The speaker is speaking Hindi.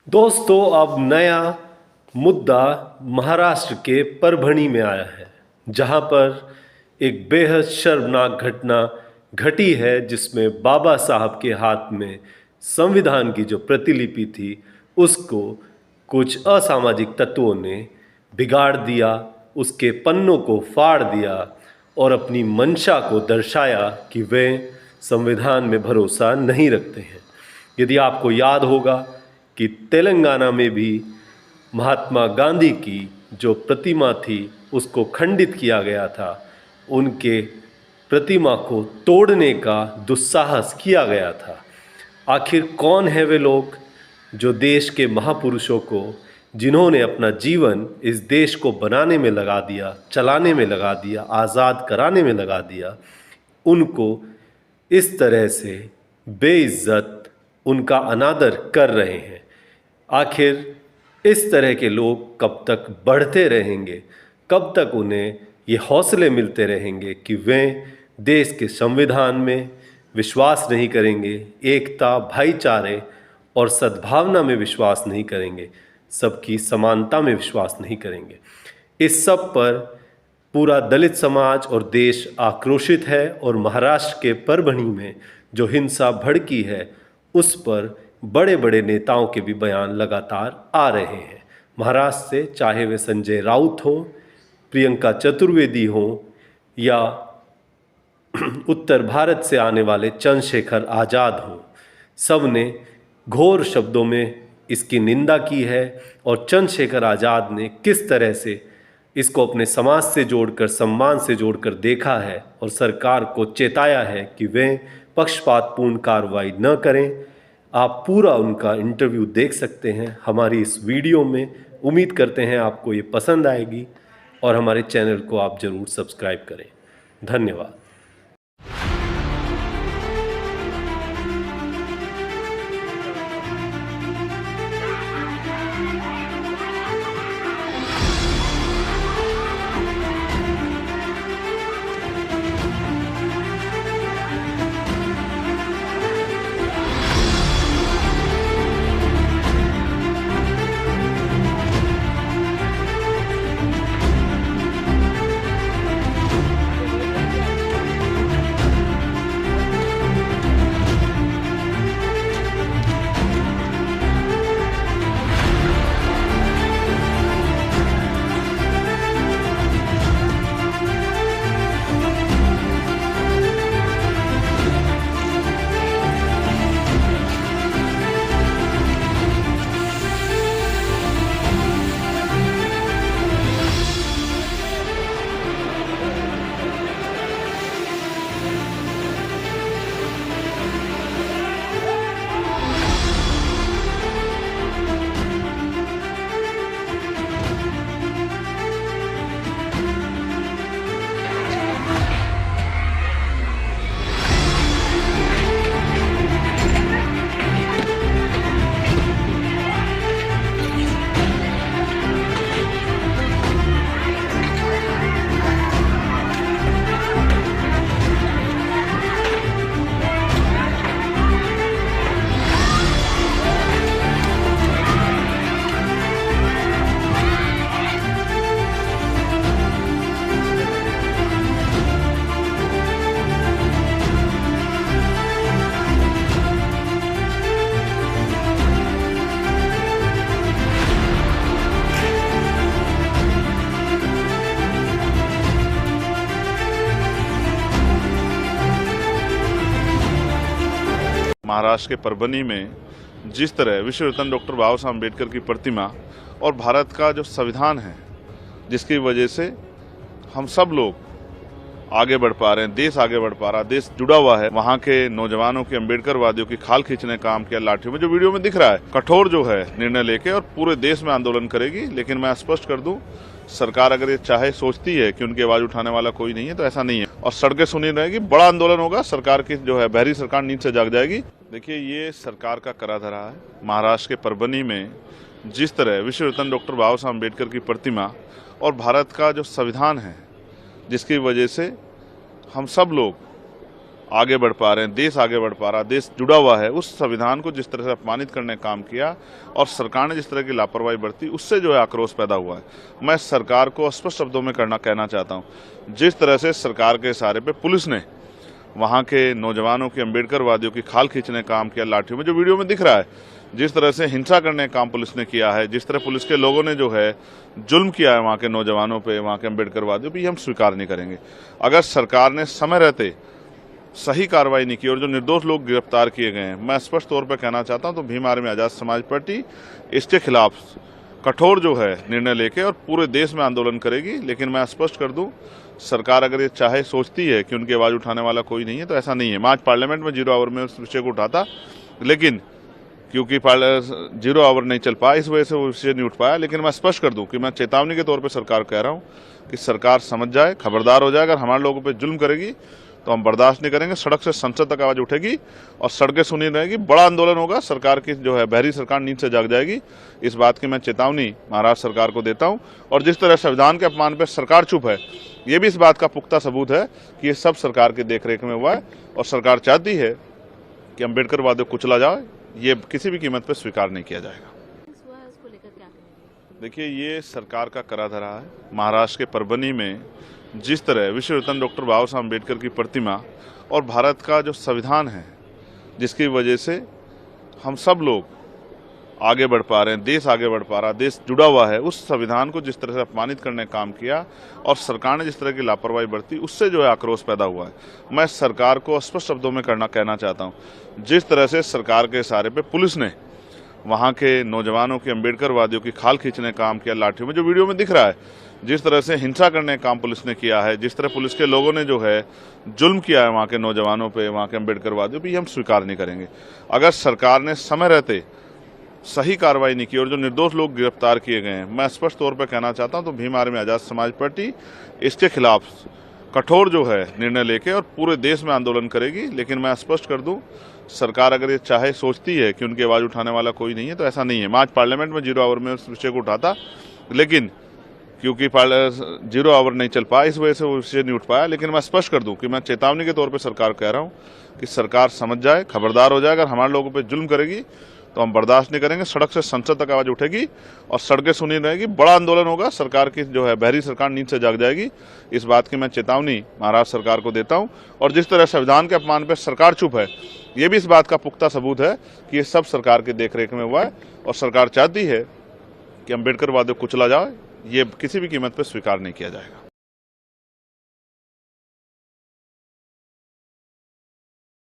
दोस्तों, अब नया मुद्दा महाराष्ट्र के परभणी में आया है, जहां पर एक बेहद शर्मनाक घटना घटी है, जिसमें बाबा साहब के हाथ में संविधान की जो प्रतिलिपि थी उसको कुछ असामाजिक तत्वों ने बिगाड़ दिया, उसके पन्नों को फाड़ दिया और अपनी मंशा को दर्शाया कि वे संविधान में भरोसा नहीं रखते हैं। यदि आपको याद होगा कि तेलंगाना में भी महात्मा गांधी की जो प्रतिमा थी उसको खंडित किया गया था, उनके प्रतिमा को तोड़ने का दुस्साहस किया गया था। आखिर कौन है वे लोग जो देश के महापुरुषों को, जिन्होंने अपना जीवन इस देश को बनाने में लगा दिया, चलाने में लगा दिया, आज़ाद कराने में लगा दिया, उनको इस तरह से बेइज्जत, उनका अनादर कर रहे हैं। आखिर इस तरह के लोग कब तक बढ़ते रहेंगे, कब तक उन्हें ये हौसले मिलते रहेंगे कि वे देश के संविधान में विश्वास नहीं करेंगे, एकता, भाईचारे और सद्भावना में विश्वास नहीं करेंगे, सबकी समानता में विश्वास नहीं करेंगे। इस सब पर पूरा दलित समाज और देश आक्रोशित है और महाराष्ट्र के परभणी में जो हिंसा भड़की है उस पर बड़े बड़े नेताओं के भी बयान लगातार आ रहे हैं। महाराष्ट्र से, चाहे वे संजय राउत हों, प्रियंका चतुर्वेदी हों या उत्तर भारत से आने वाले चंद्रशेखर आज़ाद हों, सब ने घोर शब्दों में इसकी निंदा की है। और चंद्रशेखर आज़ाद ने किस तरह से इसको अपने समाज से जोड़कर, सम्मान से जोड़कर देखा है और सरकार को चेताया है कि वे पक्षपातपूर्ण कार्रवाई न करें। आप पूरा उनका इंटरव्यू देख सकते हैं हमारी इस वीडियो में। उम्मीद करते हैं आपको ये पसंद आएगी और हमारे चैनल को आप ज़रूर सब्सक्राइब करें। धन्यवाद। महाराष्ट्र के परभणी में जिस तरह विश्व रत्न डॉक्टर बाबा साहब अम्बेडकर की प्रतिमा और भारत का जो संविधान है, जिसकी वजह से हम सब लोग आगे बढ़ पा रहे हैं, देश आगे बढ़ पा रहा है, देश जुड़ा हुआ है। वहाँ के नौजवानों की, अम्बेडकर वादियों की खाल खींचने का काम किया लाठियों में, जो वीडियो में दिख रहा है। कठोर जो है निर्णय लेके और पूरे देश में आंदोलन करेगी। लेकिन मैं स्पष्ट कर दूं, सरकार अगर ये चाहे, सोचती है कि उनकी आवाज उठाने वाला कोई नहीं है, तो ऐसा नहीं है और सड़कें सुनी रहेगी, बड़ा आंदोलन होगा। सरकार की जो है बहरी सरकार नींद से जाग जाएगी। देखिए, ये सरकार का करा धरा है। महाराष्ट्र के परभणी में जिस तरह विश्व रत्न डॉक्टर बाबा साहब अम्बेडकर की प्रतिमा और भारत का जो संविधान है, जिसकी वजह से हम सब लोग आगे बढ़ पा रहे हैं, देश आगे बढ़ पा रहा, देश जुड़ा हुआ है, उस संविधान को जिस तरह से अपमानित करने का काम किया और सरकार ने जिस तरह की लापरवाही बरती, उससे जो है आक्रोश पैदा हुआ है। मैं सरकार को स्पष्ट शब्दों में कहना चाहता हूँ, जिस तरह से सरकार के इशारे पे पुलिस ने वहाँ के नौजवानों की, अम्बेडकरवादियों की खाल खींचने का काम किया लाठियों में, जो वीडियो में दिख रहा है, जिस तरह से हिंसा करने का काम पुलिस ने किया है, जिस तरह पुलिस के लोगों ने जो है जुल्म किया है वहाँ के नौजवानों पे, वहाँ के अम्बेडकरवादियों पे, ये हम स्वीकार नहीं करेंगे। अगर सरकार ने समय रहते सही कार्रवाई नहीं की और जो निर्दोष लोग गिरफ्तार किए गए हैं, मैं स्पष्ट तौर पर कहना चाहता हूं, तो भीम आर्मी आज़ाद समाज पार्टी इसके खिलाफ कठोर जो है निर्णय लेके और पूरे देश में आंदोलन करेगी। लेकिन मैं स्पष्ट कर दूं, सरकार अगर ये चाहे, सोचती है कि उनकी आवाज़ उठाने वाला कोई नहीं है, तो ऐसा नहीं है। मैं आज पार्लियामेंट में 0 आवर में उस विषय को उठाता, लेकिन क्योंकि 0 आवर नहीं चल पाया, इस वजह से वो विषय नहीं उठ पाया। लेकिन मैं स्पष्ट कर दूं कि मैं चेतावनी के तौर पर सरकार कह रहा हूँ कि सरकार समझ जाए, खबरदार हो जाए। अगर हमारे लोगों पर जुल्म करेगी तो हम बर्दाश्त नहीं करेंगे। सड़क से संसद तक आवाज उठेगी और सड़कें सुनी रहेगी, बड़ा आंदोलन होगा। सरकार की जो है बहरी सरकार नींद से जाग जाएगी। इस बात की मैं चेतावनी महाराष्ट्र सरकार को देता हूं। और जिस तरह संविधान के अपमान पर सरकार चुप है, ये भी इस बात का पुख्ता सबूत है कि ये सब सरकार की देखरेख में हुआ है और सरकार चाहती है कि अम्बेडकरवादियों को कुचला जाए। ये किसी भी कीमत पर स्वीकार नहीं किया जाएगा। देखिए, ये सरकार का करा धरा है। महाराष्ट्र के परभनी में जिस तरह विश्व रत्न डॉक्टर बाबा साहब अम्बेडकर की प्रतिमा और भारत का जो संविधान है, जिसकी वजह से हम सब लोग आगे बढ़ पा रहे हैं, देश आगे बढ़ पा रहा, देश जुड़ा हुआ है, उस संविधान को जिस तरह से अपमानित करने का काम किया और सरकार ने जिस तरह की लापरवाही बरती, उससे जो है आक्रोश पैदा हुआ है। मैं सरकार को स्पष्ट शब्दों में कहना चाहता हूँ, जिस तरह से सरकार के इशारे पे पुलिस ने वहाँ के नौजवानों की, अम्बेडकरवादियों की खाल खींचने का काम किया लाठियों में, जो वीडियो में दिख रहा है, जिस तरह से हिंसा करने का काम पुलिस ने किया है, जिस तरह पुलिस के लोगों ने जो है जुल्म किया है वहाँ के नौजवानों पे, वहाँ के अम्बेडकरवादियों पे, ये हम स्वीकार नहीं करेंगे। अगर सरकार ने समय रहते सही कार्रवाई नहीं की और जो निर्दोष लोग गिरफ्तार किए गए हैं, मैं स्पष्ट तौर पर कहना चाहता हूँ, तो भीम आर्मी आज़ाद समाज पार्टी इसके खिलाफ कठोर जो है निर्णय लेके और पूरे देश में आंदोलन करेगी। लेकिन मैं स्पष्ट कर दूं, सरकार अगर ये चाहे, सोचती है कि उनकी आवाज़ उठाने वाला कोई नहीं है, तो ऐसा नहीं है। मैं आज पार्लियामेंट में 0 आवर में उस विषय को उठाता, लेकिन क्योंकि 0 आवर नहीं चल पाया, इस वजह से वो विषय नहीं उठ पाया। लेकिन मैं स्पष्ट कर दूं कि मैं चेतावनी के तौर पर सरकार कह रहा हूँ कि सरकार समझ जाए, खबरदार हो जाए। अगर हमारे लोगों पर जुल्म करेगी तो हम बर्दाश्त नहीं करेंगे। सड़क से संसद तक आवाज उठेगी और सड़कें सुनी रहेगी, बड़ा आंदोलन होगा। सरकार की जो है बहरी सरकार नींद से जाग जाएगी। इस बात की मैं चेतावनी महाराष्ट्र सरकार को देता हूं। और जिस तरह संविधान के अपमान पर सरकार चुप है, ये भी इस बात का पुख्ता सबूत है कि ये सब सरकार की देखरेख में हुआ है और सरकार चाहती है कि अम्बेडकरवादियों को कुचला जाए। ये किसी भी कीमत पर स्वीकार नहीं किया जाएगा।